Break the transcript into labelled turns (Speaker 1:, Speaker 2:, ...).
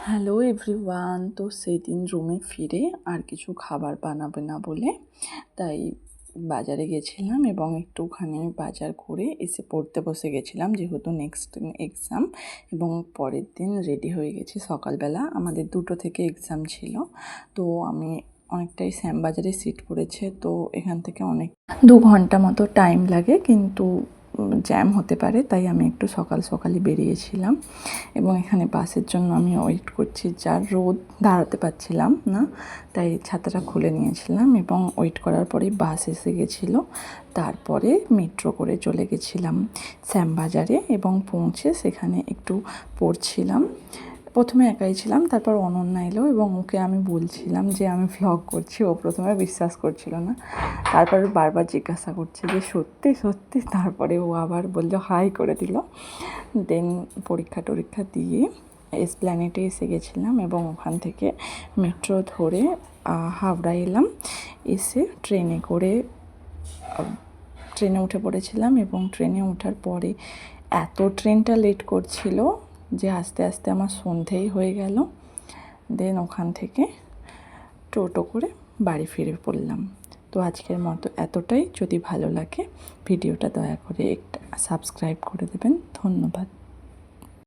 Speaker 1: Hello everyone. তো সেই দিন রুমে ফিরে আর কিছু খাবার বানাবে না বলে তাই বাজারে গেছিলাম এবং একটুখানি বাজার করে এসে পড়তে বসে গেছিলাম, যেহেতু নেক্সট দিন এক্সাম এবং পরের দিন রেডি হয়ে গেছি। সকালবেলা আমাদের 2টো থেকে এক্সাম ছিল, তো আমি অনেকটাই শ্যামবাজারে সিট পড়েছে, তো এখান থেকে অনেক 2 ঘন্টা মতো টাইম লাগে, কিন্তু জ্যাম হতে পারে, তাই আমি একটু সকালই বেরিয়েছিলাম এবং এখানে বাসের জন্য আমি ওয়েট করছি। যার রোদ, দাঁড়াতে পারছিলাম না, তাই ছাতাটা খুলে নিয়েছিলাম এবং ওয়েট করার পরেই বাস এসে গেছিলো। তারপরে মেট্রো করে চলে গেছিলাম শ্যামবাজারে এবং পৌঁছে সেখানে একটু পড়ছিলাম। প্রথমে একাই ছিলাম, তারপর অনন্যা এলো এবং ওকে আমি বলছিলাম যে আমি ভ্লগ করছি। ও প্রথমে বিশ্বাস করছিল না, তারপর বারবার জিজ্ঞাসা করছে যে সত্যি সত্যি। তারপরে ও আবার বললো, হাই করে দিল। দেন পরীক্ষা দিয়ে এসপ্ল্যানেডে এসে গেছিলাম এবং ওখান থেকে মেট্রো ধরে হাওড়া এলাম। এসে ট্রেনে উঠে পড়েছিলাম এবং ট্রেনে ওঠার পরে এত ট্রেনটা লেট করছিল যে আস্তে আস্তে আমার সন্ধেই হয়ে গেল। দেন ওখান থেকে টোটো করে বাড়ি ফিরে পড়লাম। তো আজকের মতো এতটাই। যদি ভালো লাগে ভিডিওটা দয়া করে একটা সাবস্ক্রাইব করে দেবেন। ধন্যবাদ।